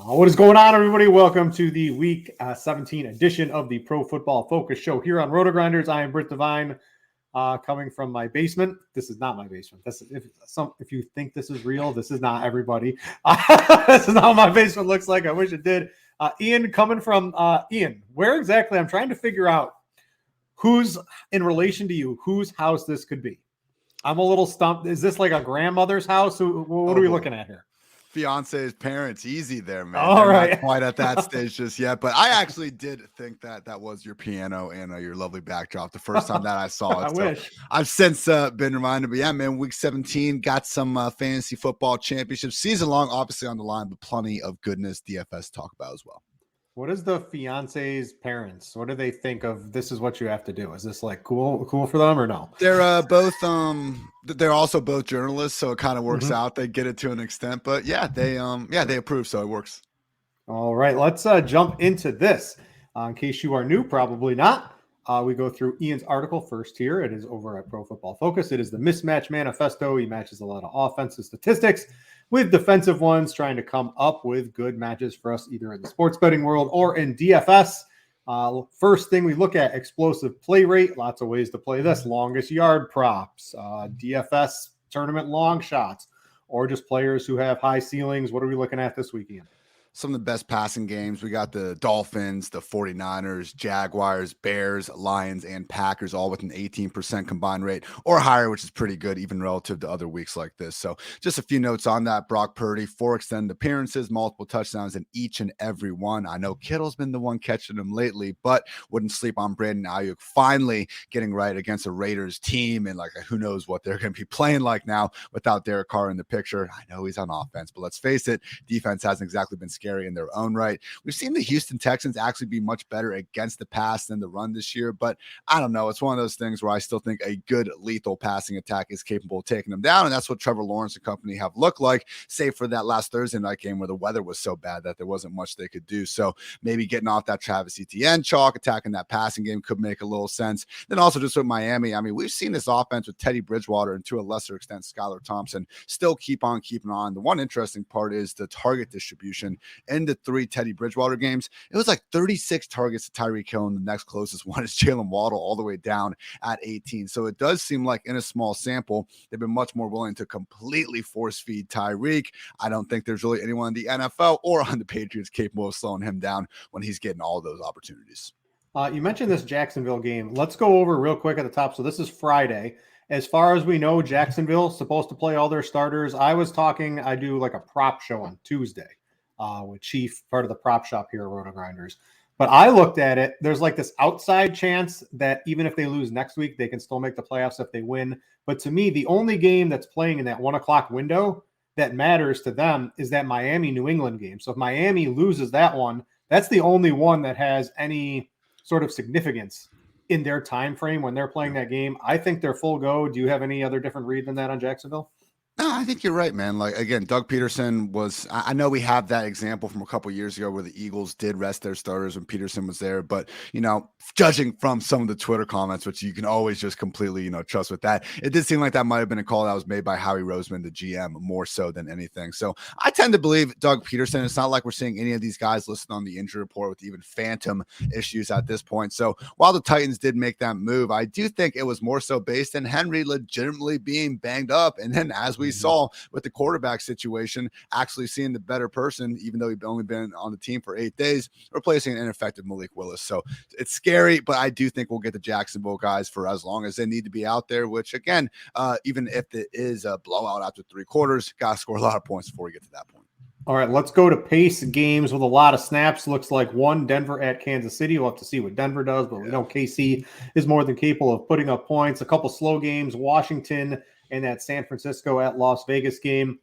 What is going on, everybody? Welcome to the Week 17 edition of the Pro Football Focus Show here on RotoGrinders. I am Brit Devine, coming from my basement. This is not my basement. If you think this is real, this is not, everybody. This is not what my basement looks like. I wish it did. Ian coming from Ian. Where exactly? I'm trying to figure out who's in relation to you, whose house this could be. I'm a little stumped. Is this like a grandmother's house? What are we looking at here? Fiance's parents, easy there, man. All They're right. not quite at that stage just yet, but I actually did think that was your piano and your lovely backdrop the first time that I saw it. I wish. I've since been reminded, but yeah, man, Week 17 got some fantasy football championship season long, obviously on the line, but plenty of goodness DFS talk about as well. What is the fiance's parents? What do they think of this is what you have to do? Is this like cool for them or no? They're both they're also both journalists, so it kind of works out. They get it to an extent, but yeah, they approve, so it works. All right, let's jump into this. In case you are new, probably not. We go through Ian's article first here. It is over at Pro Football Focus. It is the mismatch manifesto. He matches a lot of offensive statistics with defensive ones, trying to come up with good matches for us either in the sports betting world or in DFS. First thing we look at, explosive play rate. Lots of ways to play this. Longest yard props, DFS tournament long shots, or just players who have high ceilings. What are we looking at this weekend? Some of the best passing games. We got the Dolphins, the 49ers, Jaguars, Bears, Lions, and Packers, all with an 18% combined rate or higher, which is pretty good, even relative to other weeks like this. So just a few notes on that. Brock Purdy, 4 extended appearances, multiple touchdowns in each and every one. I know Kittle's been the one catching them lately, but wouldn't sleep on Brandon Ayuk finally getting right against a Raiders team. And like, who knows what they're going to be playing like now without Derek Carr in the picture. I know he's on offense, but let's face it, defense hasn't exactly been scary in their own right. We've seen the Houston Texans actually be much better against the pass than the run this year, but I don't know. It's one of those things where I still think a good lethal passing attack is capable of taking them down, and that's what Trevor Lawrence and company have looked like, save for that last Thursday night game where the weather was so bad that there wasn't much they could do. So maybe getting off that Travis Etienne chalk, attacking that passing game could make a little sense. Then also just with Miami, I mean, we've seen this offense with Teddy Bridgewater and to a lesser extent Skylar Thompson still keep on keeping on. The one interesting part is the target distribution. In the 3 Teddy Bridgewater games, it was like 36 targets to Tyreek Hill, and the next closest one is Jalen Waddle, all the way down at 18. So it does seem like in a small sample, they've been much more willing to completely force feed Tyreek. I don't think there's really anyone in the NFL or on the Patriots capable of slowing him down when he's getting all those opportunities. You mentioned this Jacksonville game. Let's go over real quick at the top. So this is Friday. As far as we know, Jacksonville's supposed to play all their starters. I do like a prop show on Tuesday with Chief, part of the prop shop here at RotoGrinders. But I looked at it. There's like this outside chance that even if they lose next week, they can still make the playoffs if they win. But to me, the only game that's playing in that 1 o'clock window that matters to them is that Miami-New England game. So if Miami loses that one, that's the only one that has any sort of significance in their time frame when they're playing that game. I think they're full go. Do you have any other different read than that on Jacksonville? No, I think you're right, man. Like, again, Doug Peterson I know we have that example from a couple of years ago where the Eagles did rest their starters when Peterson was there. But, judging from some of the Twitter comments, which you can always just completely, trust with that, it did seem like that might have been a call that was made by Howie Roseman, the GM, more so than anything. So I tend to believe Doug Peterson. It's not like we're seeing any of these guys listed on the injury report with even phantom issues at this point. So while the Titans did make that move, I do think it was more so based on Henry legitimately being banged up. And then as we saw with the quarterback situation, actually seeing the better person, even though he'd only been on the team for 8 days, replacing an ineffective Malik Willis. So it's scary, but I do think we'll get the Jacksonville guys for as long as they need to be out there, which again, even if it is a blowout after 3 quarters, got to score a lot of points before we get to that point. All right, let's go to pace games with a lot of snaps. Looks like 1 Denver at Kansas City. We'll have to see what Denver does, but we know KC is more than capable of putting up points. A couple slow games, Washington and that San Francisco at Las Vegas game.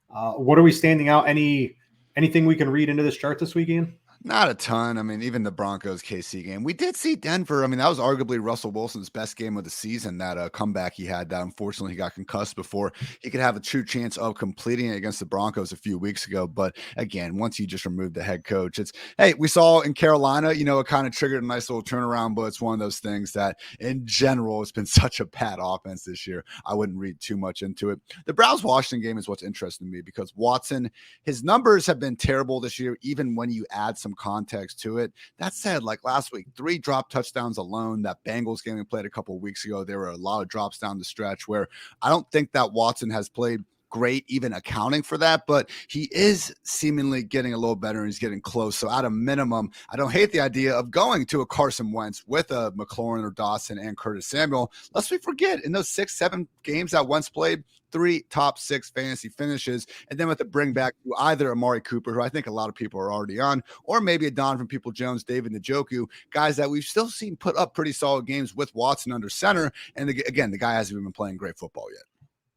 What are we standing out? Anything we can read into this chart this weekend? Not a ton. I mean, even the Broncos KC game, we did see Denver. I mean, that was arguably Russell Wilson's best game of the season. That comeback he had. That unfortunately he got concussed before he could have a true chance of completing it against the Broncos a few weeks ago. But again, once you just remove the head coach, it's hey, we saw in Carolina, it kind of triggered a nice little turnaround. But it's one of those things that, in general, it's been such a bad offense this year. I wouldn't read too much into it. The Browns Washington game is what's interesting to me because Watson, his numbers have been terrible this year, even when you add some context to it. That said, like last week, 3 drop touchdowns alone. That Bengals game we played a couple of weeks ago, there were a lot of drops down the stretch where I don't think that Watson has played great, even accounting for that, but he is seemingly getting a little better and he's getting close. So at a minimum, I don't hate the idea of going to a Carson Wentz with a McLaurin or Dawson and Curtis Samuel. Lest we forget, in those 6-7 games that Wentz played, 3 top 6 fantasy finishes, and then with the bring back to either Amari Cooper, who I think a lot of people are already on, or maybe a Donovan Peoples-Jones, David Njoku, guys that we've still seen put up pretty solid games with Watson under center. And again, the guy hasn't been playing great football yet.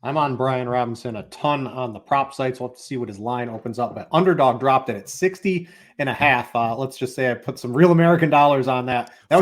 I'm on Brian Robinson a ton on the prop sites. We'll have to see what his line opens up. But Underdog dropped it at 60.5. Let's just say I put some real American dollars on that. That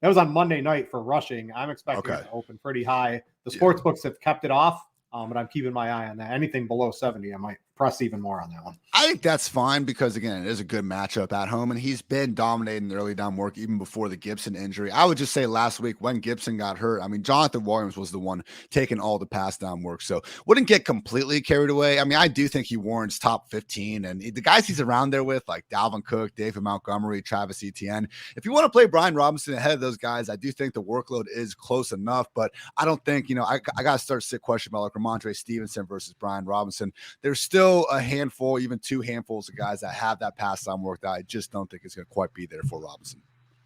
was on Monday night for rushing. I'm expecting it to open pretty high. The sports books have kept it off, but I'm keeping my eye on that. Anything below 70, I might press even more on that one. I think that's fine because, again, it is a good matchup at home, and he's been dominating the early down work even before the Gibson injury. I would just say last week when Gibson got hurt, I mean, Jonathan Williams was the one taking all the pass down work, so wouldn't get completely carried away. I mean, I do think he warrants top 15, and the guys he's around there with, like Dalvin Cook, David Montgomery, Travis Etienne, if you want to play Brian Robinson ahead of those guys, I do think the workload is close enough, but I don't think, I got to start to sit question about like Ramondre Stevenson versus Brian Robinson. There's still a handful, even 2 handfuls of guys that have that pass down work that I just don't think is going to quite be there for Robinson.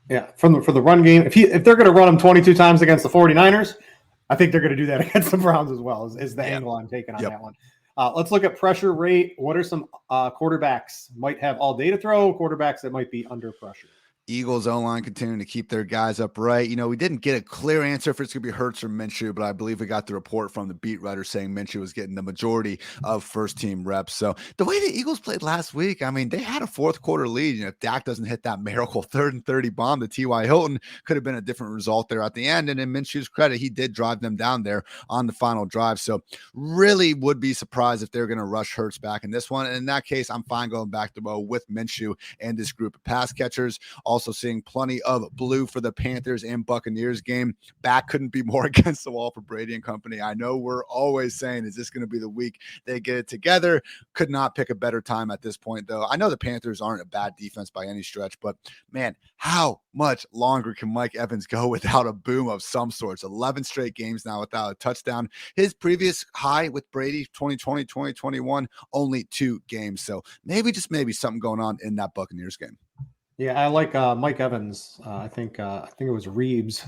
Yeah, for the run game, if they're going to run him 22 times against the 49ers, I think they're going to do that against the Browns as well, is the angle I'm taking on that one. Let's look at pressure rate. What are some quarterbacks might have all day to throw, quarterbacks that might be under pressure? Eagles O-line continuing to keep their guys upright. We didn't get a clear answer if it's going to be Hurts or Minshew, but I believe we got the report from the beat writer saying Minshew was getting the majority of first-team reps. So the way the Eagles played last week, I mean, they had a fourth-quarter lead. If Dak doesn't hit that miracle 3rd and 30 bomb to T.Y. Hilton, could have been a different result there at the end. And in Minshew's credit, he did drive them down there on the final drive. So really would be surprised if they're going to rush Hurts back in this one. And in that case, I'm fine going back to Bo with Minshew and this group of pass catchers. Also seeing plenty of blue for the Panthers and Buccaneers game. Back couldn't be more against the wall for Brady and company. I know we're always saying, is this going to be the week they get it together? Could not pick a better time at this point, though. I know the Panthers aren't a bad defense by any stretch, but man, how much longer can Mike Evans go without a boom of some sorts? 11 straight games now without a touchdown. His previous high with Brady, 2020, 2021, only 2 games. So maybe, just maybe, something going on in that Buccaneers game. Yeah, I like Mike Evans. I think it was Reeves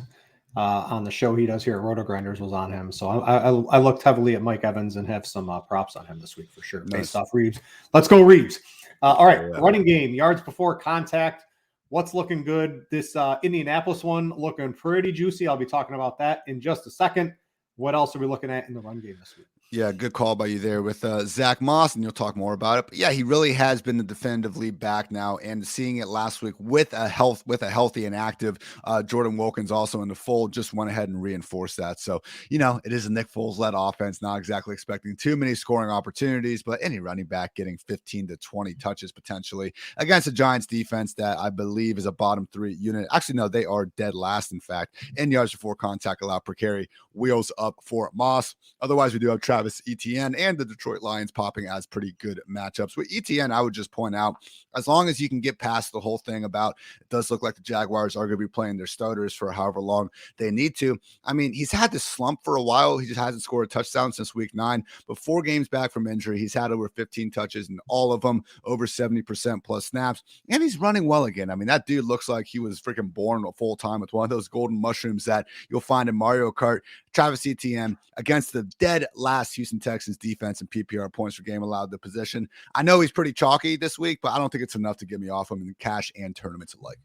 on the show he does here at RotoGrinders was on him. So I looked heavily at Mike Evans and have some props on him this week for sure, based off Reeves. Let's go Reeves. All right, running game, yards before contact. What's looking good? This Indianapolis one looking pretty juicy. I'll be talking about that in just a second. What else are we looking at in the run game this week? Yeah, good call by you there with Zach Moss, and you'll talk more about it. But yeah, he really has been the definitive lead back now, and seeing it last week with a healthy and active Jordan Wilkins also in the fold just went ahead and reinforced that. So, it is a Nick Foles-led offense, not exactly expecting too many scoring opportunities, but any running back getting 15 to 20 touches potentially against a Giants defense that I believe is a bottom 3 unit. Actually, no, they are dead last, in fact, in yards before contact allowed per carry. Wheels up for Moss. Otherwise, we do have Travis Etienne and the Detroit Lions popping as pretty good matchups. With Etienne, I would just point out, as long as you can get past the whole thing about it does look like the Jaguars are going to be playing their starters for however long they need to. I mean, he's had this slump for a while. He just hasn't scored a touchdown since week 9. But 4 games back from injury, he's had over 15 touches and all of them over 70% plus snaps. And he's running well again. I mean, that dude looks like he was freaking born full time with one of those golden mushrooms that you'll find in Mario Kart. Travis Etienne against the dead last Houston Texans defense and PPR points per game allowed the position. I know he's pretty chalky this week, but I don't think it's enough to get me off him in cash and tournaments alike.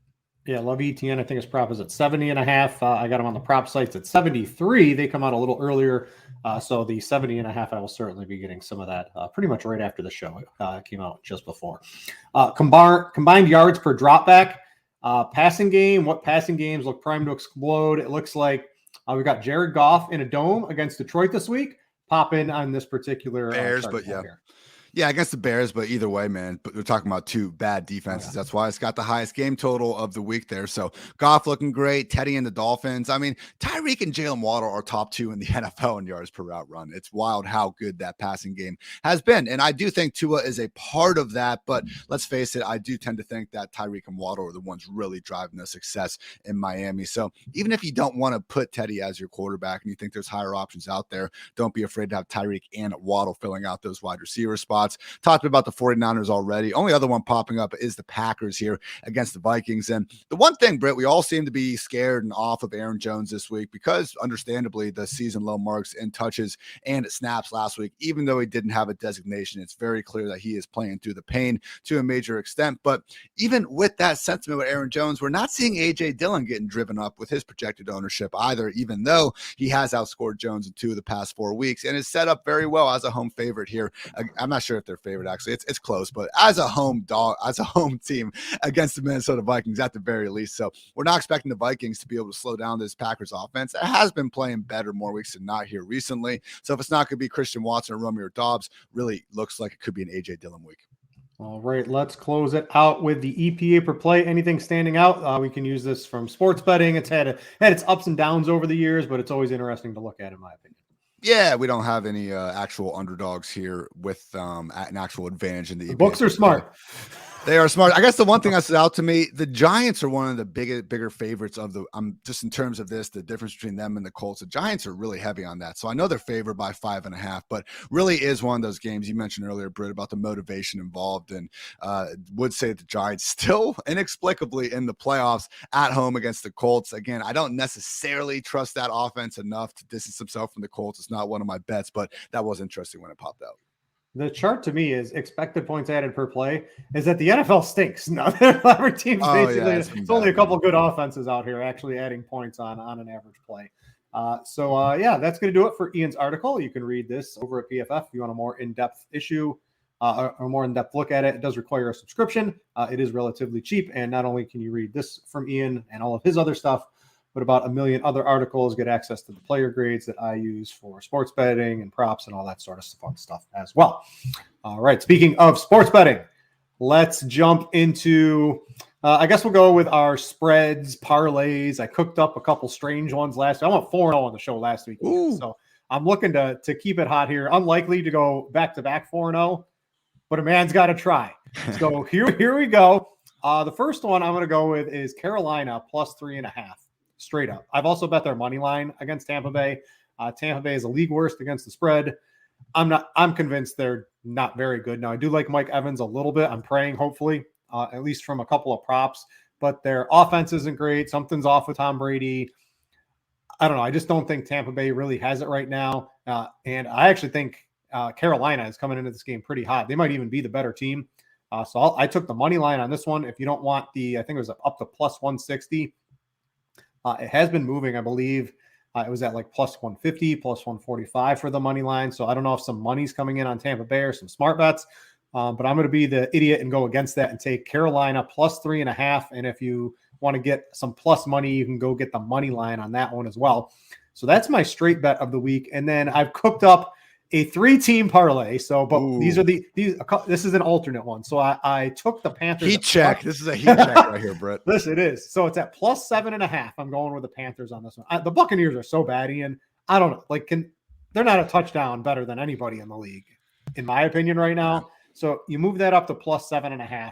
Yeah, love ETN. I think his prop is at 70.5. I got him on the prop sites at 73. They come out a little earlier. So the 70.5, I will certainly be getting some of that pretty much right after the show. It came out just before. Combined yards per dropback. Passing game. What passing games look primed to explode? It looks like we've got Jared Goff in a dome against Detroit this week. Pop in on this particular Bears, chart but yeah. here. Yeah, against the Bears, but either way, man, but we're talking about two bad defenses. That's why it's got the highest game total of the week there. So Goff looking great, Teddy and the Dolphins. I mean, Tyreek and Jalen Waddle are top 2 in the NFL in yards per route run. It's wild how good that passing game has been. And I do think Tua is a part of that, but let's face it, I do tend to think that Tyreek and Waddle are the ones really driving the success in Miami. So even if you don't want to put Teddy as your quarterback and you think there's higher options out there, don't be afraid to have Tyreek and Waddle filling out those wide receiver spots. Talked about the 49ers already. Only other one popping up is the Packers here against the Vikings. And the one thing, Britt, we all seem to be scared and off of Aaron Jones this week because, understandably, the season low marks and touches and snaps last week, even though he didn't have a designation, it's very clear that he is playing through the pain to a major extent. But even with that sentiment with Aaron Jones, we're not seeing A.J. Dillon getting driven up with his projected ownership either, even though he has outscored Jones in 2 of the past 4 weeks and is set up very well as a home favorite here. I'm not sure if they're favorite, actually. It's close, but as a home team against the Minnesota Vikings at the very least. So we're not expecting the Vikings to be able to slow down this Packers offense. It has been playing better more weeks than not here recently. So if it's not going to be Christian Watson or Romeo Doubs, really looks like it could be an A.J. Dillon week. All right, let's close it out with the EPA per play. Anything standing out? We can use this from sports betting. It's had its ups and downs over the years, but it's always interesting to look at, in my opinion. Yeah, we don't have any actual underdogs here with an actual advantage in the EPA. Books are smart. They are smart. I guess the one thing that stood out to me, the Giants are one of the bigger favorites of the, just in terms of this, the difference between them and the Colts. The Giants are really heavy on that. So I know they're favored by 5.5, but really is one of those games you mentioned earlier, Britt, about the motivation involved, and would say the Giants still inexplicably in the playoffs at home against the Colts. Again, I don't necessarily trust that offense enough to distance himself from the Colts. It's not one of my bets, but that was interesting when it popped out. The chart to me is expected points added per play is that the NFL stinks. No, every team's basically, it's only a couple of good offenses out here actually adding points on an average play. Yeah, that's going to do it for Ian's article. You can read this over at PFF if you want a more in-depth issue, a more in-depth look at it. It does require a subscription. It is relatively cheap. And not only can you read this from Ian and all of his other stuff, but about a million other articles, get access to the player grades that I use for sports betting and props and all that sort of fun stuff as well. All right. Speaking of sports betting, let's jump into, I guess we'll go with our spreads, parlays. I cooked up a couple strange ones last week. I went 4-0 on the show last week. So I'm looking to keep it hot here. Unlikely to go back-to-back 4-0, but a man's got to try. So here we go. The first one I'm going to go with is Carolina plus 3.5. Straight up. I've also bet their money line against Tampa Bay. Tampa Bay is a league worst against the spread. I'm convinced they're not very good. Now, I do like Mike Evans a little bit. I'm praying, hopefully, at least from a couple of props, but their offense isn't great. Something's off with Tom Brady. I don't know. I just don't think Tampa Bay really has it right now. And I actually think Carolina is coming into this game pretty hot. They might even be the better team. So I took the money line on this one. If you don't want I think it was up to plus 160. It has been moving, I believe. It was at like plus 150, plus 145 for the money line. So I don't know if some money's coming in on Tampa Bay or some smart bets, but I'm going to be the idiot and go against that and take Carolina plus 3.5. And if you want to get some plus money, you can go get the money line on that one as well. So that's my straight bet of the week. And then I've cooked up a 3-team parlay. So, but these are this is an alternate one. So I took the Panthers. Heat check. This is a heat check right here, Brett. Listen, it is. So it's at plus 7.5. I'm going with the Panthers on this one. The Buccaneers are so bad, Ian. I don't know. They're not a touchdown better than anybody in the league, in my opinion, right now. So you move that up to plus 7.5.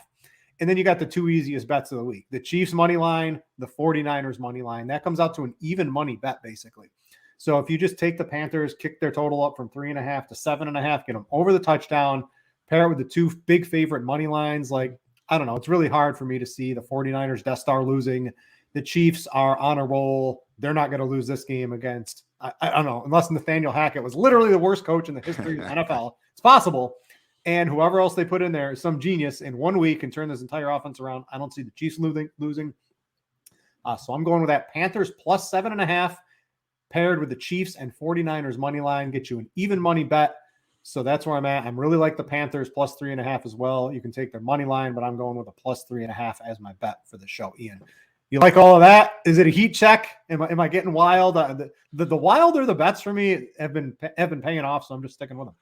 And then you got the 2 easiest bets of the week. The Chiefs money line, the 49ers money line. That comes out to an even money bet, basically. So if you just take the Panthers, kick their total up from 3.5 to 7.5, get them over the touchdown, pair it with the 2 big favorite money lines. I don't know. It's really hard for me to see the 49ers Death Star losing. The Chiefs are on a roll. They're not going to lose this game against, I don't know, unless Nathaniel Hackett was literally the worst coach in the history of the NFL. It's possible. And whoever else they put in there is some genius in 1 week and turn this entire offense around. I don't see the Chiefs losing. So I'm going with that. Panthers plus 7.5 paired with the Chiefs and 49ers money line, get you an even money bet. So that's where I'm at. I'm really like the Panthers plus 3.5 as well. You can take their money line, but I'm going with a plus 3.5 as my bet for the show. Ian, you like all of that? Is it a heat check? Am I getting wild? The wilder the bets for me have been paying off, so I'm just sticking with them.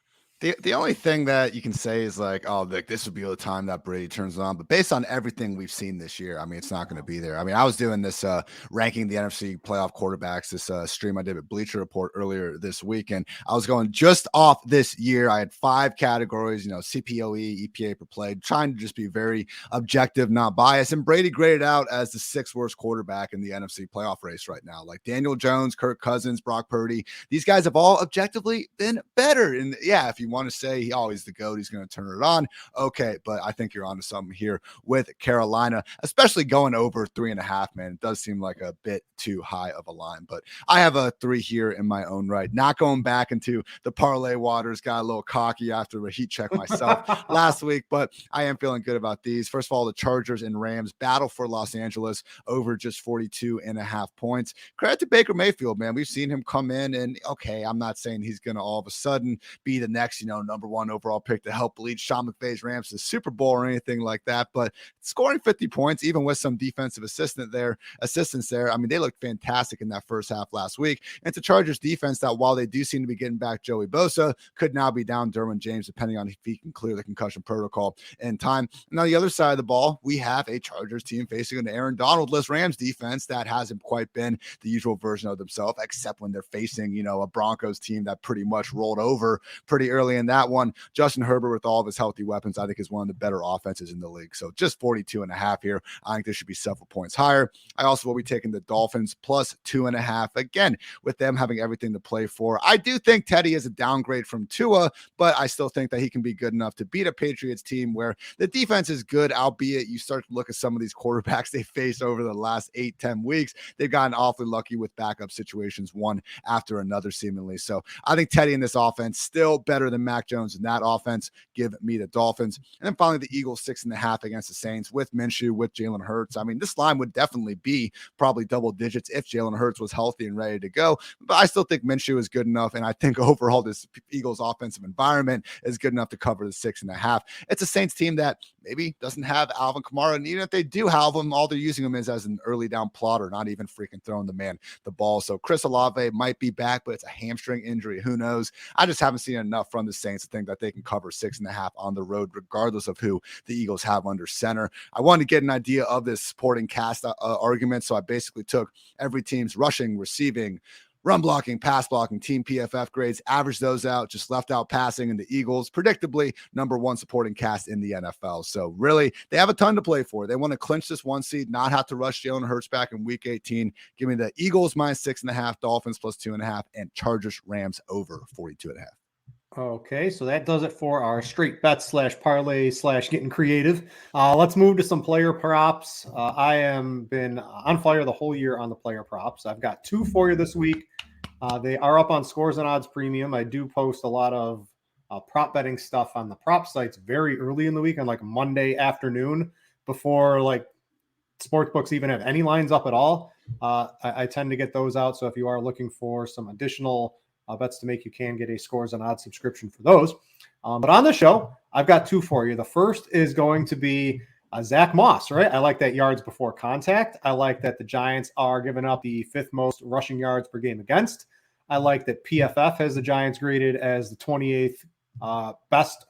The only thing that you can say is like, oh, this would be the time that Brady turns on. But based on everything we've seen this year, I mean, it's not going to be there. I mean, I was doing this ranking the NFC playoff quarterbacks, this stream I did with Bleacher Report earlier this week. And I was going just off this year. I had 5 categories, CPOE, EPA per play, trying to just be very objective, not biased. And Brady graded out as the 6th worst quarterback in the NFC playoff race right now. Like Daniel Jones, Kirk Cousins, Brock Purdy. These guys have all objectively been better. And yeah, if you want to say he always the GOAT, he's going to turn it on. Okay, but I think you're onto something here with Carolina, especially going over 3.5, man. It does seem like a bit too high of a line, but I have a 3 here in my own right. Not going back into the parlay waters, got a little cocky after a heat check myself last week, but I am feeling good about these. First of all, the Chargers and Rams battle for Los Angeles over just 42.5 points. Credit to Baker Mayfield, man. We've seen him come in and okay, I'm not saying he's going to all of a sudden be the next, number 1 overall pick to help lead Sean McVay's Rams to the Super Bowl or anything like that. But scoring 50 points, even with some defensive assistance there. I mean, they looked fantastic in that first half last week. And it's a Chargers defense that, while they do seem to be getting back Joey Bosa, could now be down Derwin James, depending on if he can clear the concussion protocol in time. And on the other side of the ball, we have a Chargers team facing an Aaron Donald-less Rams defense that hasn't quite been the usual version of themselves, except when they're facing, a Broncos team that pretty much rolled over pretty early in that one. Justin Herbert, with all of his healthy weapons, I think is one of the better offenses in the league. So just 42.5 here. I think this should be several points higher. I also will be taking the Dolphins plus 2.5. Again, with them having everything to play for. I do think Teddy is a downgrade from Tua, but I still think that he can be good enough to beat a Patriots team where the defense is good, albeit you start to look at some of these quarterbacks they face over the last 8-10 weeks. They've gotten awfully lucky with backup situations, one after another seemingly. So I think Teddy in this offense still better than Mac Jones in that offense. Give me the Dolphins. And then finally, the Eagles 6.5 against the Saints with Minshew, with Jalen Hurts. I mean, this line would definitely be probably double digits if Jalen Hurts was healthy and ready to go. But I still think Minshew is good enough. And I think overall, this Eagles offensive environment is good enough to cover the 6.5. It's a Saints team that maybe doesn't have Alvin Kamara. And even if they do have him, all they're using him is as an early down plotter, not even freaking throwing the man the ball. So Chris Olave might be back, but it's a hamstring injury. Who knows? I just haven't seen enough from the Saints to think that they can cover 6.5 on the road, regardless of who the Eagles have under center. I wanted to get an idea of this supporting cast argument. So I basically took every team's rushing, receiving, run blocking, pass blocking, team PFF grades, averaged those out, just left out passing, and the Eagles, predictably, number 1 supporting cast in the NFL. So really, they have a ton to play for. They want to clinch this 1 seed, not have to rush Jalen Hurts back in week 18. Give me the Eagles minus 6.5, Dolphins plus 2.5, and Chargers Rams over 42.5. Okay, so that does it for our straight bet / parlay / getting creative. Let's move to some player props. I am been on fire the whole year on the player props. I've got 2 for you this week. They are up on Scores and Odds Premium. I do post a lot of prop betting stuff on the prop sites very early in the week on like Monday afternoon before like sportsbooks even have any lines up at all. I tend to get those out. So if you are looking for some additional bets to make, you can get a Scores and Odds subscription for those. But on the show, I've got 2 for you. The first is going to be Zach Moss, right? I like that yards before contact. I like that the Giants are giving up the 5th most rushing yards per game against. I like that PFF has the Giants graded as the 28th best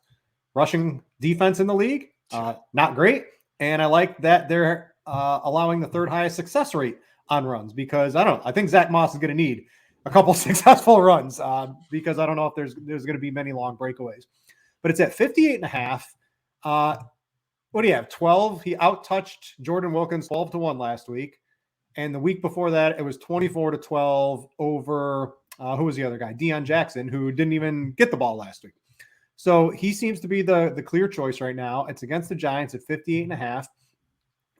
rushing defense in the league. Not great. And I like that they're allowing the 3rd highest success rate on runs, because I think Zach Moss is going to need a couple successful runs because I don't know if there's going to be many long breakaways. But it's at 58.5. What do you have? 12. He out-touched Jordan Wilkins 12-1 last week. And the week before that, it was 24-12 over, who was the other guy? Deion Jackson, who didn't even get the ball last week. So he seems to be the clear choice right now. It's against the Giants at 58.5.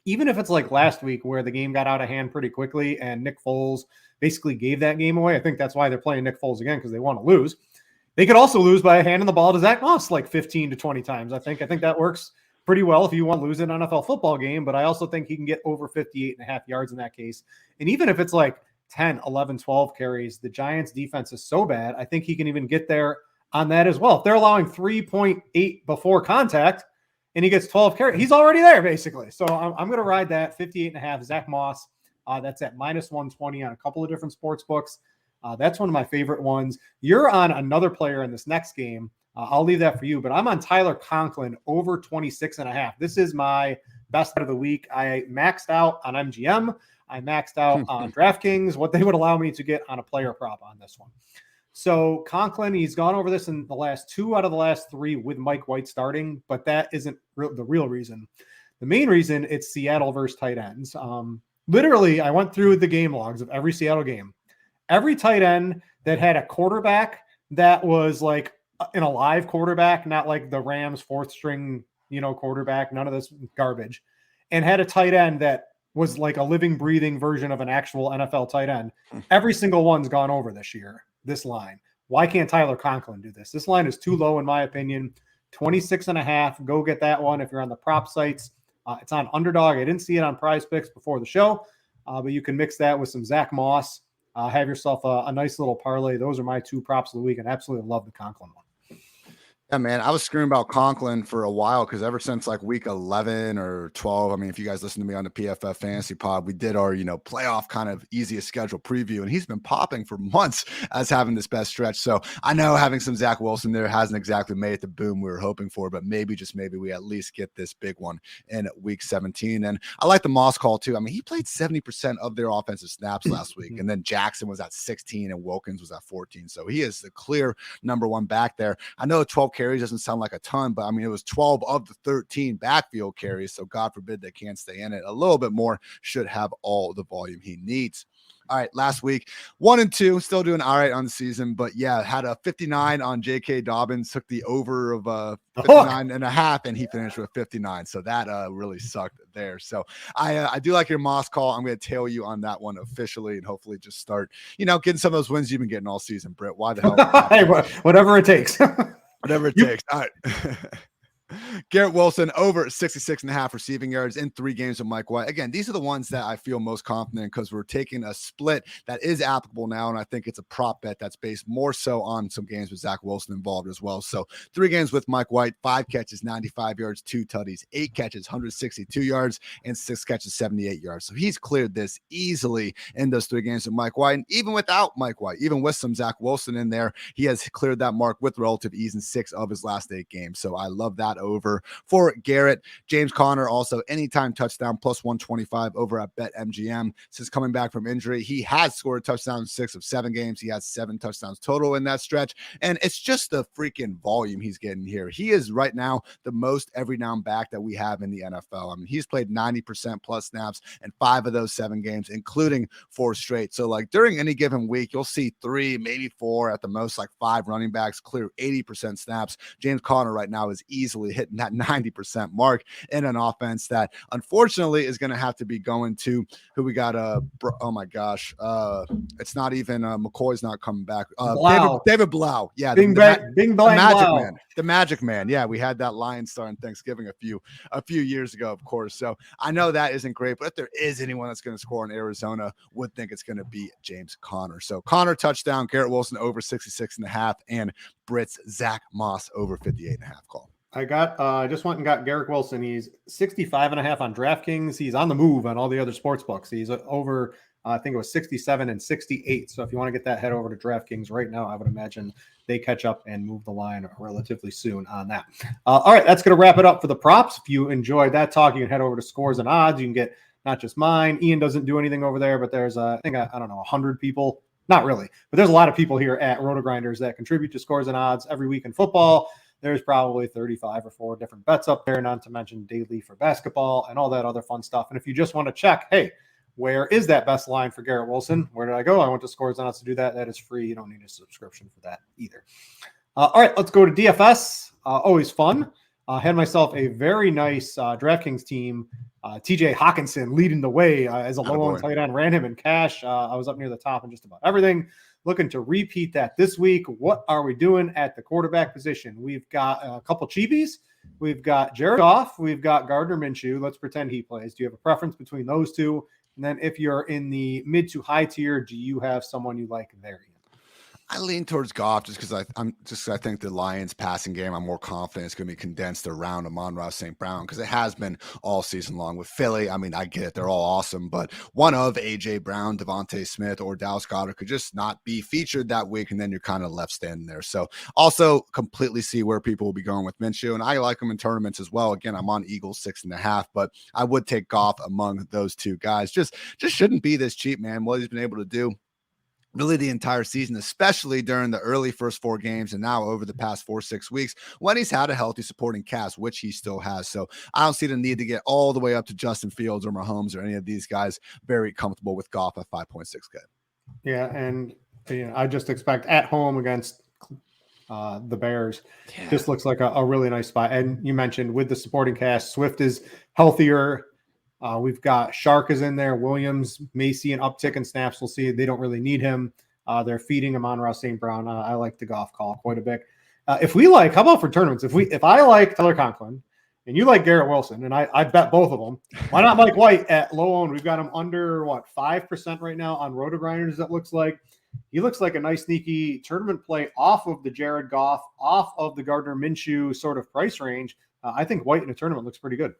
Even if it's like last week where the game got out of hand pretty quickly and Nick Foles basically gave that game away. I think that's why they're playing Nick Foles again, because they want to lose. They could also lose by handing the ball to Zach Moss like 15 to 20 times. I think that works pretty well if you want to lose an NFL football game, but I also think he can get over 58.5 yards in that case. And even if it's like 10, 11, 12 carries, the Giants defense is so bad. I think he can even get there on that as well. If they're allowing 3.8 before contact and he gets 12 carries, he's already there basically. So I'm going to ride that 58.5. Zach Moss. That's at -120 on a couple of different sports books. That's one of my favorite ones. You're on another player in this next game. I'll leave that for you, but I'm on Tyler Conklin over 26.5. This is my best bet of the week. I maxed out on MGM. I maxed out on DraftKings, what they would allow me to get on a player prop on this one. So Conklin, he's gone over this in the last 2 out of the last 3 with Mike White starting, but that isn't the real reason. The main reason, it's Seattle versus tight ends. Literally, I went through the game logs of every Seattle game. Every tight end that had a quarterback that was like an alive quarterback, not like the Rams 4th string, quarterback, none of this garbage, and had a tight end that was like a living, breathing version of an actual NFL tight end. Every single one's gone over this year, this line. Why can't Tyler Conklin do this? This line is too low, in my opinion. 26.5. Go get that one if you're on the prop sites. It's on Underdog. I didn't see it on Prize Picks before the show, but you can mix that with some Zach Moss. Have yourself a nice little parlay. Those are my 2 props of the week, and absolutely love the Conklin one. Yeah, man, I was screaming about Conklin for a while because ever since like week 11 or 12, I mean, if you guys listen to me on the PFF Fantasy Pod, we did our, playoff kind of easiest schedule preview, and he's been popping for months as having this best stretch. So I know having some Zach Wilson there hasn't exactly made it the boom we were hoping for, but maybe, just maybe, we at least get this big one in week 17. And I like the Moss call too. I mean, he played 70% of their offensive snaps last week, and then Jackson was at 16 and Wilkins was at 14. So he is the clear number 1 back there. I know 12 carries doesn't sound like a ton, but I mean, it was 12 of the 13 backfield carries. So God forbid they can't stay in it. A little bit more, should have all the volume he needs. All right, last week, 1 and 2, still doing all right on the season, but yeah, had a 59 on J.K. Dobbins, took the over of 59.5, and he finished with 59. So that really sucked there. So I do like your Moss call. I'm going to tail you on that one officially, and hopefully just start, getting some of those wins you've been getting all season, Britt. Why the hell? Hey, whatever it takes. Whatever it takes. All right. Garrett Wilson over 66.5 receiving yards in 3 games with Mike White. Again, these are the ones that I feel most confident in because we're taking a split that is applicable now, and I think it's a prop bet that's based more so on some games with Zach Wilson involved as well. So 3 games with Mike White, 5 catches, 95 yards, 2 tutties, 8 catches, 162 yards, and 6 catches, 78 yards. So he's cleared this easily in those 3 games with Mike White. And even without Mike White, even with some Zach Wilson in there, he has cleared that mark with relative ease in 6 of his last 8 games. So I love that over for Garrett. James Conner also anytime touchdown plus 125 over at BetMGM. Since coming back from injury, he has scored a touchdown in 6 of 7 games. He has 7 touchdowns total in that stretch, and it's just the freaking volume he's getting here. He is right now the most every down back that we have in the NFL. I mean, he's played 90% plus snaps in 5 of those 7 games, including 4 straight. So like during any given week, you'll see 3, maybe 4 at the most, like 5 running backs clear 80% snaps. James Conner right now is easily hitting that 90% mark in an offense that unfortunately is going to have to be going to who we got. Oh my gosh. It's not even McCoy's not coming back. David Blau. Yeah. The Magic Man. The Magic Man. Yeah. We had that Lion star on Thanksgiving a few years ago, of course. So I know that isn't great, but if there is anyone that's going to score in Arizona, would think it's going to be James Conner. So Conner touchdown, Garrett Wilson over 66.5, and Britt's Zach Moss over 58.5 call. I just went and got Garrett Wilson. He's 65.5 on DraftKings. He's on the move on all the other sports books. He's over, I think it was 67 and 68. So if you want to get that, head over to DraftKings right now. I would imagine they catch up and move the line relatively soon on that. All right, that's going to wrap it up for the props. If you enjoyed that talk, you can head over to Scores and Odds. You can get not just mine. Ian doesn't do anything over there, but there's, I don't know, 100 people. Not really, but there's a lot of people here at RotoGrinders that contribute to Scores and Odds every week in football. There's probably 35 or 4 different bets up there, not to mention daily for basketball and all that other fun stuff. And if you just want to check, hey, where is that best line for Garrett Wilson? Where did I go? I went to Scores and Odds to do that. That is free. You don't need a subscription for that either. All right, let's go to DFS. Always fun. Had myself a very nice DraftKings team. TJ Hawkinson leading the way as a low-owned tight end. Ran him in cash. I was up near the top in just about everything. Looking to repeat that this week. What are we doing at the quarterback position? We've got a couple cheapies. We've got Jared Goff. We've got Gardner Minshew. Let's pretend he plays. Do you have a preference between those two? And then if you're in the mid to high tier, do you have someone you like there? I lean towards Goff just because I think the Lions passing game, I'm more confident it's going to be condensed around Amon-Ra St. Brown because it has been all season long with Philly. I mean, I get it. They're all awesome, but one of A.J. Brown, Devontae Smith, or Dallas Goedert could just not be featured that week, and then you're kind of left standing there. So also completely see where people will be going with Minshew, and I like him in tournaments as well. Again, I'm on Eagles 6.5, but I would take Goff among those two guys. Just shouldn't be this cheap, man. What he's been able to do really the entire season, especially during the early first 4 games and now over the past 4-6 weeks when he's had a healthy supporting cast, which he still has. So I don't see the need to get all the way up to Justin Fields or Mahomes or any of these guys. Very comfortable with Goff at 5.6K. Yeah, and I just expect at home against the Bears. Yeah. This looks like a really nice spot. And you mentioned with the supporting cast, Swift is healthier. We've got Shark is in there. Williams may see an uptick in snaps. We'll see. They don't really need him. They're feeding him on Ross St. Brown. I like the Goff call quite a bit. If we like, how about for tournaments? If I like Tyler Conklin and you like Garrett Wilson, and I bet both of them, why not Mike White at low owned? We've got him under 5% right now on RotoGrinders. It looks like he looks like a nice sneaky tournament play off of the Jared Goff, off of the Gardner Minshew sort of price range. I think White in a tournament looks pretty good.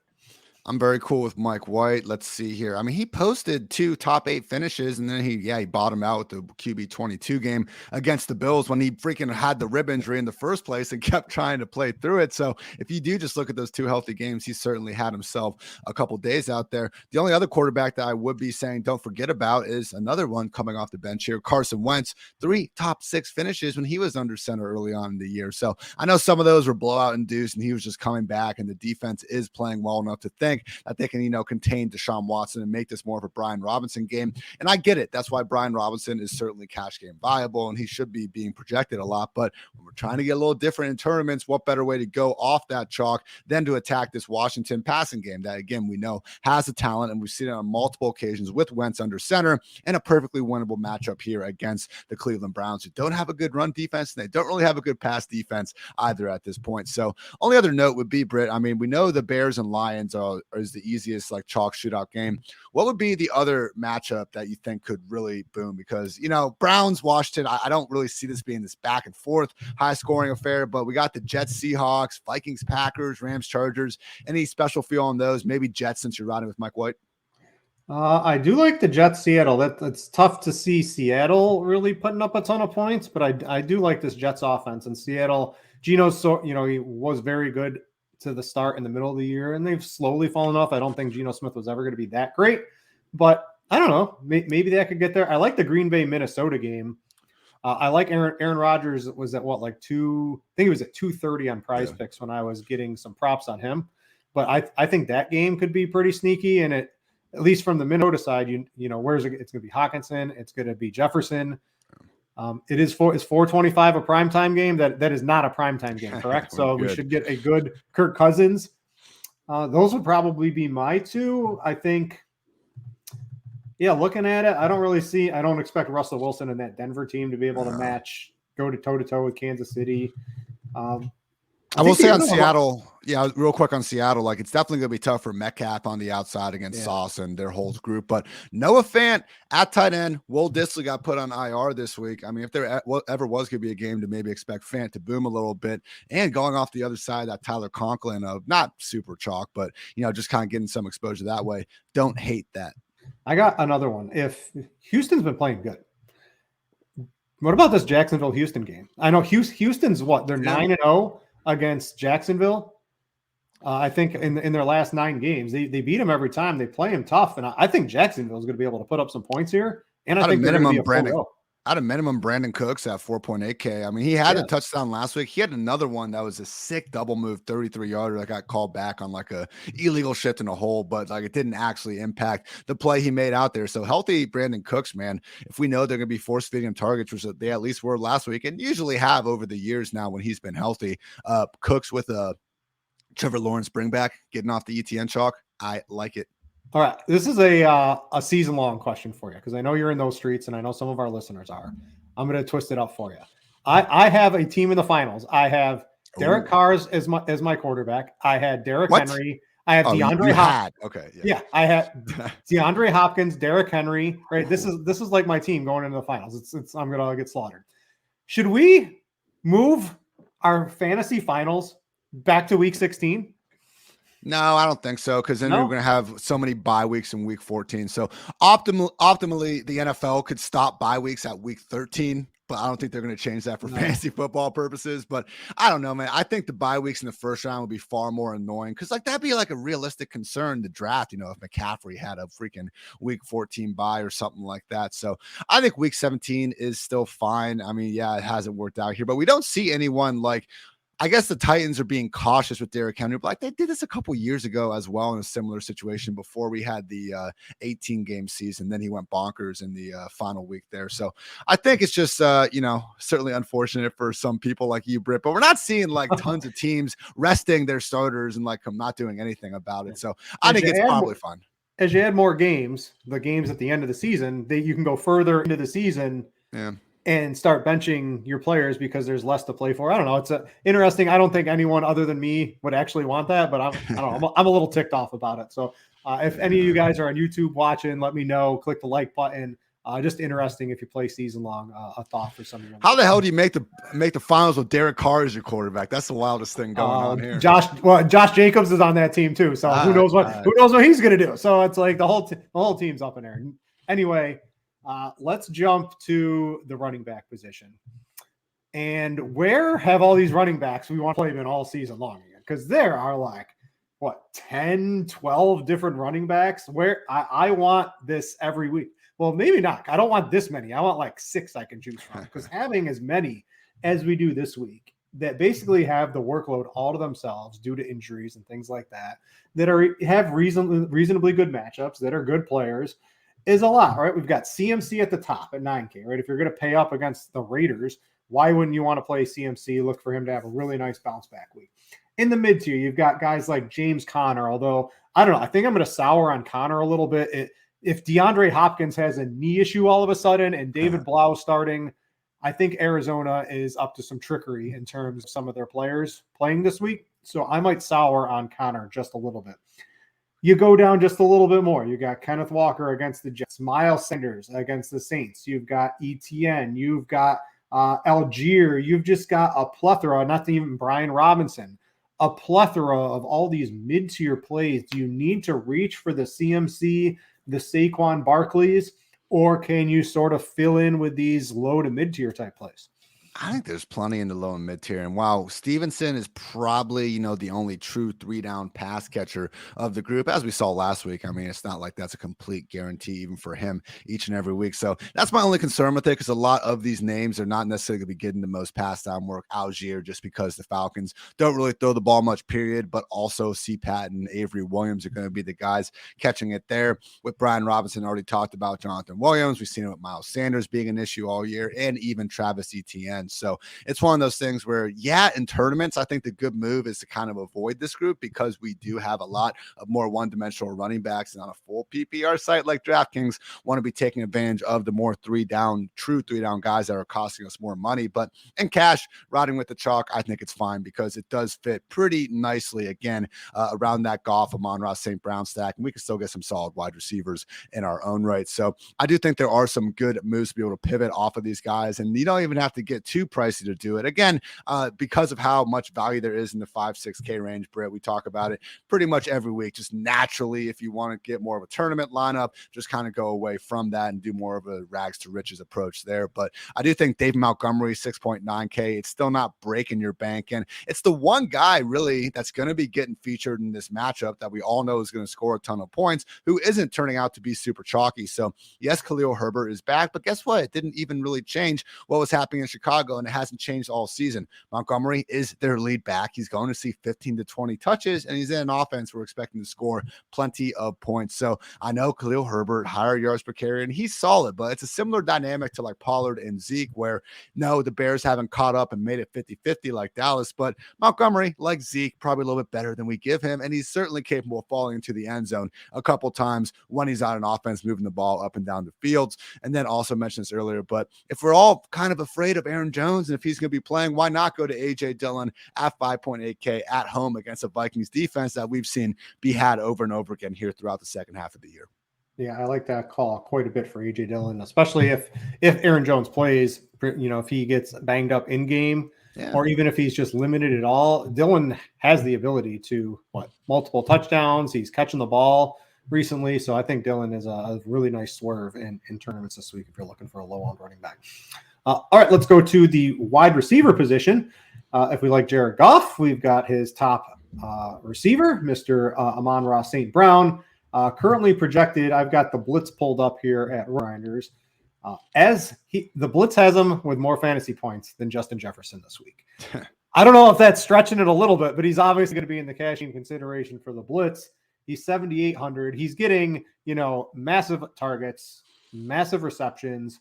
I'm very cool with Mike White. Let's see here. I mean, he posted 2 top 8 finishes, and then he bottomed out with the QB 22 game against the Bills when he freaking had the rib injury in the first place and kept trying to play through it. So if you do just look at those 2 healthy games, he certainly had himself a couple days out there. The only other quarterback that I would be saying don't forget about is another one coming off the bench here, Carson Wentz. 3 top 6 finishes when he was under center early on in the year. So I know some of those were blowout induced, and he was just coming back, and the defense is playing well enough to think that they can, contain Deshaun Watson and make this more of a Brian Robinson game. And I get it. That's why Brian Robinson is certainly cash game viable, and he should be being projected a lot. But when we're trying to get a little different in tournaments, what better way to go off that chalk than to attack this Washington passing game that, again, we know has the talent, and we've seen it on multiple occasions with Wentz under center, and a perfectly winnable matchup here against the Cleveland Browns, who don't have a good run defense, and they don't really have a good pass defense either at this point. So only other note would be, Britt, I mean, we know the Bears and Lions is the easiest chalk shootout game. What would be the other matchup that you think could really boom? Because, Browns, Washington, I don't really see this being this back and forth high scoring affair, but we got the Jets, Seahawks, Vikings, Packers, Rams, Chargers. Any special feel on those? Maybe Jets since you're riding with Mike White. I do like the Jets, Seattle. It's tough to see Seattle really putting up a ton of points, but I do like this Jets offense. And Seattle, Geno's he was very good to the start in the middle of the year, and they've slowly fallen off. I don't think Geno Smith was ever going to be that great, but I don't know. Maybe they could get there. I like the Green Bay Minnesota game. I like Aaron Rodgers was at I think he was at 230 on Prize Picks when I was getting some props on him. But I think that game could be pretty sneaky, and at least from the Minnesota side, where's it? It's going to be Hawkinson. It's going to be Jefferson. It's 425 a primetime game. That is not a primetime game, correct? So we should get a good Kirk Cousins. Those would probably be my 2. I think, looking at it, I don't expect Russell Wilson and that Denver team to be able to go to toe-to-toe with Kansas City. I will say on Seattle, real quick on Seattle, it's definitely going to be tough for Metcalf on the outside against Sauce and their whole group. But Noah Fant at tight end, Will Dissly got put on IR this week. I mean, if there ever was going to be a game to maybe expect Fant to boom a little bit, and going off the other side, that Tyler Conklin of not super chalk, but, just kind of getting some exposure that way. Don't hate that. I got another one. If Houston's been playing good, what about this Jacksonville-Houston game? I know Houston's they're 9-0. Against Jacksonville. I think in their last 9 games, they beat them every time. They play them tough, and I think Jacksonville is going to be able to put up some points here. And I think at a minimum, Brandon Cooks at 4.8K. I mean, he had a touchdown last week. He had another one that was a sick double move, 33-yarder that got called back on a illegal shift in a hole, but it didn't actually impact the play he made out there. So healthy Brandon Cooks, man, if we know they're going to be force feeding him targets, which they at least were last week and usually have over the years now when he's been healthy, Cooks with a Trevor Lawrence bring back, getting off the ETN chalk, I like it. All right, this is a season-long question for you because I know you're in those streets and I know some of our listeners are. I'm going to twist it up for you. I have a team in the finals. I have Derek Ooh. Carr as my quarterback. I had Derrick What? Henry. I have Oh, DeAndre you Hopkins. had. Okay. Yeah, I had DeAndre Hopkins, Derrick Henry. Right. This is like my team going into the finals. I'm gonna get slaughtered. Should we move our fantasy finals back to week 16? No, I don't think so, because then you're No. going to have so many bye weeks in week 14. So optimally, the NFL could stop bye weeks at week 13, but I don't think they're going to change that for fantasy football purposes. But I don't know, man. I think the bye weeks in the first round would be far more annoying, because like that'd be like a realistic concern to draft, if McCaffrey had a freaking week 14 bye or something like that. So I think week 17 is still fine. I mean, yeah, it hasn't worked out here, but we don't see anyone like, I guess the Titans are being cautious with Derrick Henry, but like they did this a couple years ago as well in a similar situation before we had the 18-game season. Then he went bonkers in the final week there. So I think it's just, certainly unfortunate for some people like you, Britt, but we're not seeing like tons of teams resting their starters and like not doing anything about it. So I think it's probably fun. As you add more games, the games at the end of the season, you can go further into the season. Yeah. And start benching your players because there's less to play for. I don't know. It's interesting. I don't think anyone other than me would actually want that, but I don't know. I'm a little ticked off about it. So if any of you guys are on YouTube watching, let me know. Click the like button. Just interesting if you play season long. A thought for some of you. How the hell do you make the finals with Derek Carr as your quarterback? That's the wildest thing going on here. Josh Jacobs is on that team too. So who knows what he's going to do. So it's like the whole team's up in there. Anyway. Let's jump to the running back position. And where have all these running backs we want to play them all season long again? Because there are like, 10, 12 different running backs where I want this every week. Well, maybe not. I don't want this many. I want like 6 I can choose from, because having as many as we do this week that basically have the workload all to themselves due to injuries and things like that have reasonably good matchups, that are good players, is a lot, right? We've got CMC at the top at 9K, right? If you're going to pay up against the Raiders, why wouldn't you want to play CMC? Look for him to have a really nice bounce back week. In the mid tier, you've got guys like James Conner, although I don't know. I think I'm going to sour on Conner a little bit. If DeAndre Hopkins has a knee issue all of a sudden and David Blau starting, I think Arizona is up to some trickery in terms of some of their players playing this week. So I might sour on Conner just a little bit. You go down just a little bit more. You got Kenneth Walker against the Jets, Miles Sanders against the Saints. You've got ETN. You've got Algier. You've just got a plethora, not even Brian Robinson, a plethora of all these mid-tier plays. Do you need to reach for the CMC, the Saquon Barkleys, or can you sort of fill in with these low to mid-tier type plays? I think there's plenty in the low and mid tier. And while Stevenson is probably, the only true 3-down pass catcher of the group, as we saw last week, I mean, it's not like that's a complete guarantee even for him each and every week. So that's my only concern with it, because a lot of these names are not necessarily going to be getting the most pass down work. Algier, just because the Falcons don't really throw the ball much, period, but also C-Pat and Avery Williams are going to be the guys catching it there. With Brian Robinson, already talked about Jonathan Williams. We've seen it with Miles Sanders being an issue all year, and even Travis Etienne. So it's one of those things where, in tournaments, I think the good move is to kind of avoid this group, because we do have a lot of more one-dimensional running backs, and on a full PPR site like DraftKings, want to be taking advantage of the more true three-down guys that are costing us more money. But in cash, riding with the chalk, I think it's fine, because it does fit pretty nicely, again, around that Goff, Amon-Ra, St. Brown stack, and we can still get some solid wide receivers in our own right. So I do think there are some good moves to be able to pivot off of these guys, and you don't even have to get too pricey to do it. Again, because of how much value there is in the 5-6K range, Britt, we talk about it pretty much every week. Just naturally, if you want to get more of a tournament lineup, just kind of go away from that and do more of a rags to riches approach there. But I do think Dave Montgomery, 6.9K, it's still not breaking your bank. And it's the one guy really that's going to be getting featured in this matchup that we all know is going to score a ton of points, who isn't turning out to be super chalky. So yes, Khalil Herbert is back, but guess what? It didn't even really change what was happening in Chicago, and it hasn't changed all season. Montgomery is their lead back. He's going to see 15 to 20 touches, and he's in an offense we're expecting to score plenty of points. So I know Khalil Herbert, higher yards per carry, and he's solid, but it's a similar dynamic to like Pollard and Zeke, where no, the Bears haven't caught up and made it 50-50 like Dallas, but Montgomery, like Zeke, probably a little bit better than we give him, and he's certainly capable of falling into the end zone a couple times when he's on an offense moving the ball up and down the fields. And then also mentioned this earlier, but if we're all kind of afraid of Aaron Jones. And if he's going to be playing, why not go to AJ Dillon at 5.8K at home against a Vikings defense that we've seen be had over and over again here throughout the second half of the year. Yeah, I like that call quite a bit for AJ Dillon, especially if Aaron Jones plays, if he gets banged up in game, or even if he's just limited at all. Dillon has the ability to multiple touchdowns. He's catching the ball recently. So I think Dillon is a really nice swerve in tournaments this week if you're looking for a low-owned running back. All right, let's go to the wide receiver position. If we like Jared Goff, we've got his top receiver, Mr. Amon-Ra St. Brown. Currently projected, I've got the blitz pulled up here at RotoGrinders. The blitz has him with more fantasy points than Justin Jefferson this week. I don't know if that's stretching it a little bit, but he's obviously going to be in the cashing consideration for the blitz. He's 7,800. He's getting, massive targets, massive receptions.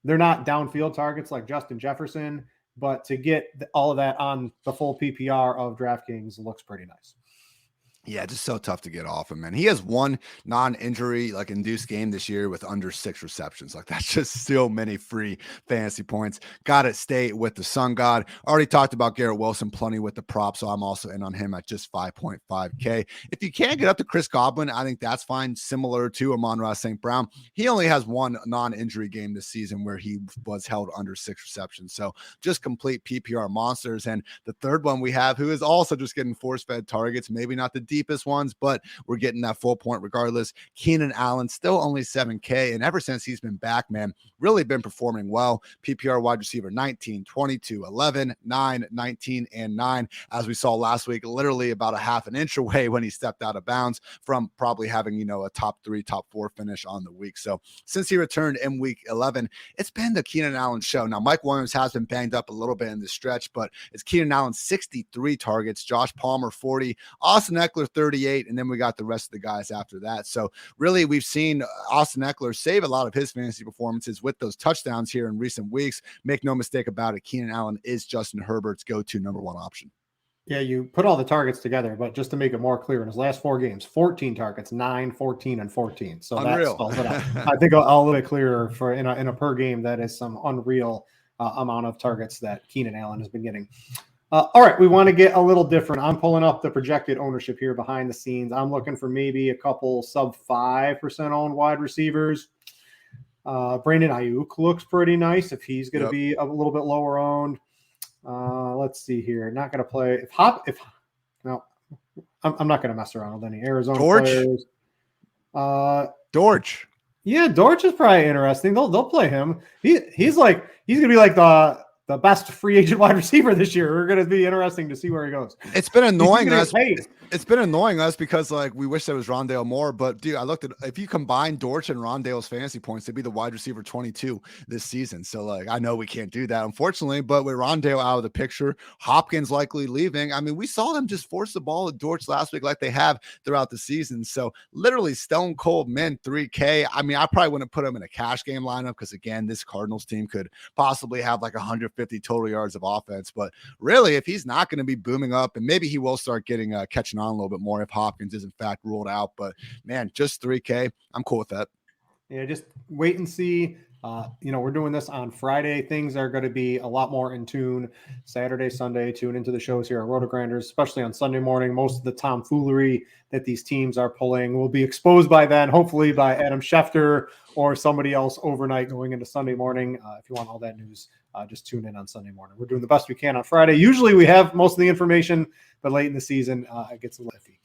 They're not downfield targets like Justin Jefferson, but to get all of that on the full PPR of DraftKings looks pretty nice. Yeah, just so tough to get off him, man. He has one non-injury induced game this year with under 6 receptions. That's just so many free fantasy points. Got to stay with the Sun God. Already talked about Garrett Wilson plenty with the prop, so I'm also in on him at just 5.5K. If you can't get up to Chris Godwin, I think that's fine. Similar to Amon-Ra St. Brown, he only has one non-injury game this season where he was held under 6 receptions. So just complete PPR monsters. And the third one we have, who is also just getting force-fed targets, maybe not the deepest ones, but we're getting that full point regardless. Keenan Allen, still only 7K, and ever since he's been back, man, really been performing well. PPR wide receiver 19, 22, 11, 9, 19, and 9. As we saw last week, literally about a half an inch away when he stepped out of bounds from probably having, a top 3, top 4 finish on the week. So since he returned in week 11, it's been the Keenan Allen show. Now, Mike Williams has been banged up a little bit in this stretch, but it's Keenan Allen 63 targets, Josh Palmer 40, Austin Eckler 38, and then we got the rest of the guys after that. So really, we've seen Austin Eckler save a lot of his fantasy performances with those touchdowns here in recent weeks. Make no mistake about it, Keenan Allen is Justin Herbert's go-to number 1 option. Yeah, you put all the targets together, but just to make it more clear, in his last 4 games, 14 targets, 9, 14, and 14. So that spells it out. I think a little bit clearer for in a per game. That is some unreal amount of targets that Keenan Allen has been getting. All right, we want to get a little different. I'm pulling up the projected ownership here behind the scenes. I'm looking for maybe a couple sub 5% owned wide receivers. Brandon Ayuk looks pretty nice if he's going to be a little bit lower owned. Let's see here. Not going to play I'm not going to mess around with any Arizona players. Dortch. Yeah, Dortch is probably interesting. They'll play him. He's going to be like the best free agent wide receiver this year. We're going to be interesting to see where he goes. It's been annoying us. It's been annoying us because we wish there was Rondale Moore, but dude, I looked at, if you combine Dortch and Rondale's fantasy points, they'd be the wide receiver 22 this season. So I know we can't do that, unfortunately, but with Rondale out of the picture, Hopkins likely leaving. I mean, we saw them just force the ball at Dortch last week like they have throughout the season. So literally stone cold mint 3K. I mean, I probably wouldn't put him in a cash game lineup because again, this Cardinals team could possibly have 150 total yards of offense, but really if he's not going to be booming up, and maybe he will start getting catching on a little bit more if Hopkins is in fact ruled out, but man, just 3K, I'm cool with that. Yeah, just wait and see. We're doing this on Friday. Things are going to be a lot more in tune. Saturday, Sunday, tune into the shows here at RotoGrinders, especially on Sunday morning. Most of the tomfoolery that these teams are pulling will be exposed by then, hopefully by Adam Schefter or somebody else overnight going into Sunday morning. If you want all that news, just tune in on Sunday morning. We're doing the best we can on Friday. Usually we have most of the information, but late in the season, it gets a little iffy.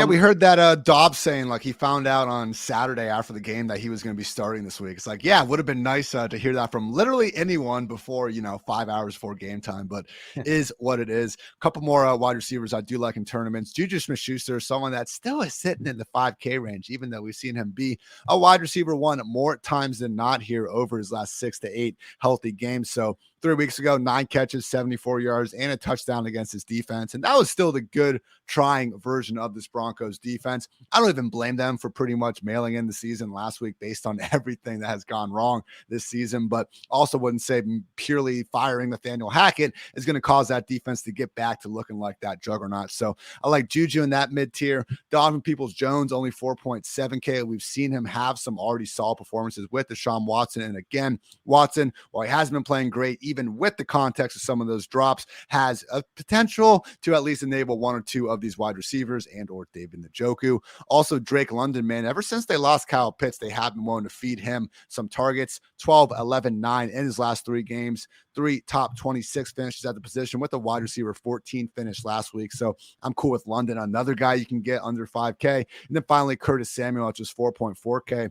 We heard that Dobbs saying he found out on Saturday after the game that he was going to be starting this week. It's it would have been nice to hear that from literally anyone before 5 hours before game time, but is what it is. A couple more wide receivers I do like in tournaments. Juju Smith-Schuster, someone that still is sitting in the 5K range, even though we've seen him be a wide receiver 1 more times than not here over his last 6 to 8 healthy games. So 3 weeks ago, 9 catches, 74 yards, and a touchdown against his defense. And that was still the good trying version of this Broncos defense. I don't even blame them for pretty much mailing in the season last week based on everything that has gone wrong this season, but also wouldn't say purely firing Nathaniel Hackett is going to cause that defense to get back to looking like that juggernaut. So I like Juju in that mid-tier. Donovan Peoples-Jones, only 4.7K. We've seen him have some already solid performances with Deshaun Watson. And again, Watson, while he hasn't been playing great, even with the context of some of those drops, has a potential to at least enable one or two of these wide receivers and or David Njoku. Also, Drake London, man, ever since they lost Kyle Pitts, they have been willing to feed him some targets. 12, 11, 9 in his last 3 games. 3 top 26 finishes at the position with a wide receiver 14 finish last week. So I'm cool with London. Another guy you can get under 5K. And then finally, Curtis Samuel at just 4.4K.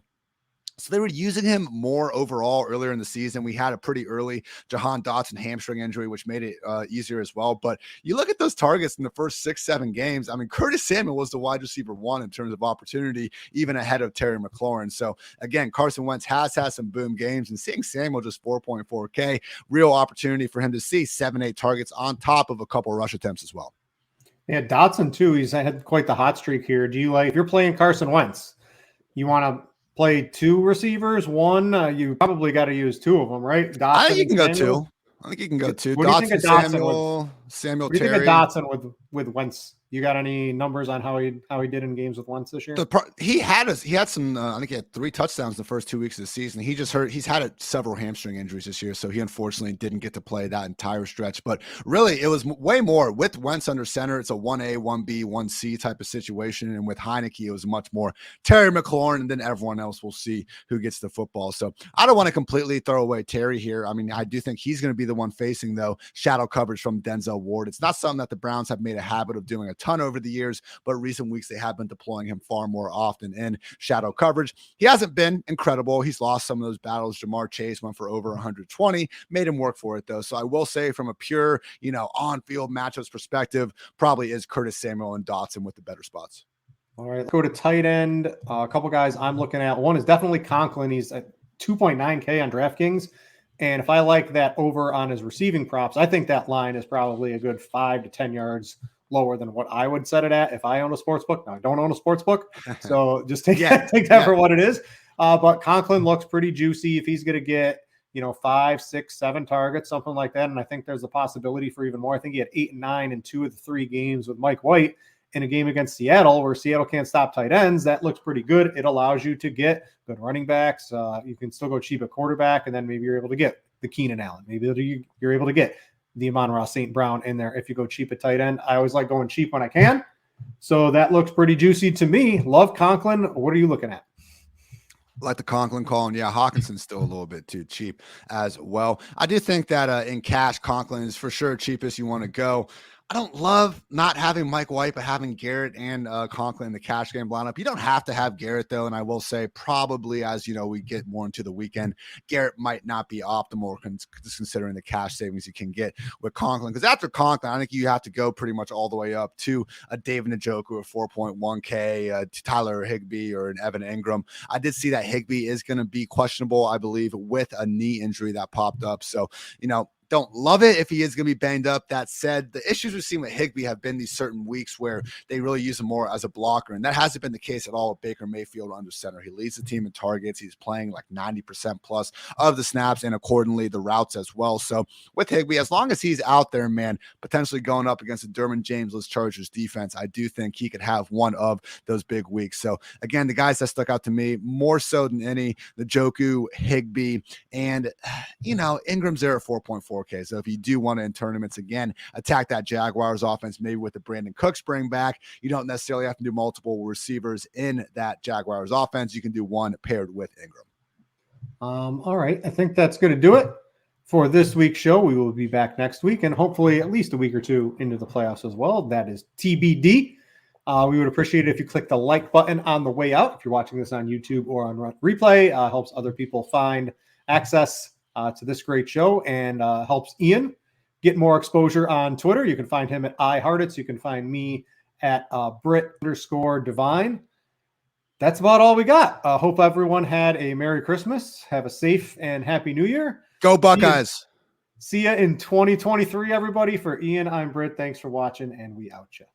So they were using him more overall earlier in the season. We had a pretty early Jahan Dotson hamstring injury, which made it easier as well. But you look at those targets in the first 6-7 games. I mean, Curtis Samuel was the wide receiver 1 in terms of opportunity, even ahead of Terry McLaurin. So again, Carson Wentz has had some boom games, and seeing Samuel just 4.4K, real opportunity for him to see 7-8 targets on top of a couple of rush attempts as well. Yeah, Dotson too. He's had quite the hot streak here. Do you if you're playing Carson Wentz, you want to play 2 receivers, 1? You probably got to use 2 of them, right? Dotson, I think you can go 2. I think you can go 2. What do you think of Dotson Samuel, what do you Terry. think of Dotson with Wentz? You got any numbers on how he did in games with Wentz this year? He had some. I think he had 3 touchdowns the first 2 weeks of the season. He just hurt. He's had several hamstring injuries this year, so he unfortunately didn't get to play that entire stretch. But really, it was way more with Wentz under center. It's a 1A, 1B, 1C type of situation, and with Heineke, it was much more Terry McLaurin, and then everyone else will see who gets the football. So I don't want to completely throw away Terry here. I mean, I do think he's going to be the one facing though shadow coverage from Denzel Ward. It's not something that the Browns have made a habit of doing a ton over the years, but recent weeks they have been deploying him far more often in shadow coverage. He hasn't been incredible. He's lost some of those battles. Jamar Chase went for over 120, made him work for it though. So I will say from a pure, on-field matchups perspective, probably is Curtis Samuel and Dotson with the better spots. All right, let's go to tight end. A couple guys I'm looking at. One is definitely Conklin. He's at 2.9K on DraftKings. And if I like that over on his receiving props, I think that line is probably a good 5 to 10 yards lower than what I would set it at if I own a sports book. Now, I don't own a sports book, so just take that for what it is. But Conklin looks pretty juicy. If he's going to get, 5, 6, 7 targets, something like that, and I think there's a possibility for even more. I think he had 8 and 9 in 2 of the 3 games with Mike White in a game against Seattle where Seattle can't stop tight ends. That looks pretty good. It allows you to get good running backs. You can still go cheap at quarterback, and then maybe you're able to get the Keenan Allen. Maybe you're able to get the Amon-Ra St. Brown in there if you go cheap at tight end. I always like going cheap when I can. So that looks pretty juicy to me. Love Conklin. What are you looking at? Like the Conklin call, and Hawkinson's still a little bit too cheap as well. I do think that in cash, Conklin is for sure cheapest you want to go. I don't love not having Mike White, but having Garrett and Conklin in the cash game lineup. You don't have to have Garrett, though, and I will say probably as, we get more into the weekend, Garrett might not be optimal just considering the cash savings you can get with Conklin. Because after Conklin, I think you have to go pretty much all the way up to a David Njoku of 4.1K, to Tyler Higbee or an Evan Ingram. I did see that Higbee is going to be questionable, I believe, with a knee injury that popped up. So, don't love it if he is going to be banged up. That said, the issues we've seen with Higbee have been these certain weeks where they really use him more as a blocker, and that hasn't been the case at all with Baker Mayfield under center. He leads the team in targets. He's playing like 90% plus of the snaps and accordingly the routes as well. So with Higbee, as long as he's out there, man, potentially going up against the Derwin James-less Chargers defense, I do think he could have one of those big weeks. So again, the guys that stuck out to me more so than any, the Njoku, Higbee, and Ingram's there at 4.4K. So if you do want to in tournaments again, attack that Jaguars offense, maybe with the Brandon Cooks bring back, you don't necessarily have to do multiple receivers in that Jaguars offense. You can do one paired with Ingram. All right. I think that's going to do it for this week's show. We will be back next week and hopefully at least a week or 2 into the playoffs as well. That is TBD. We would appreciate it if you click the like button on the way out. If you're watching this on YouTube or on replay, helps other people find access to this great show and helps Ian get more exposure on Twitter. You can find him at Hartitz. You can find me at Brit_Devine. That's about all we got. Hope everyone had a Merry Christmas. Have a safe and Happy New Year. Go Buckeyes. See ya in 2023, everybody. For Ian, I'm Britt. Thanks for watching, and we out ya.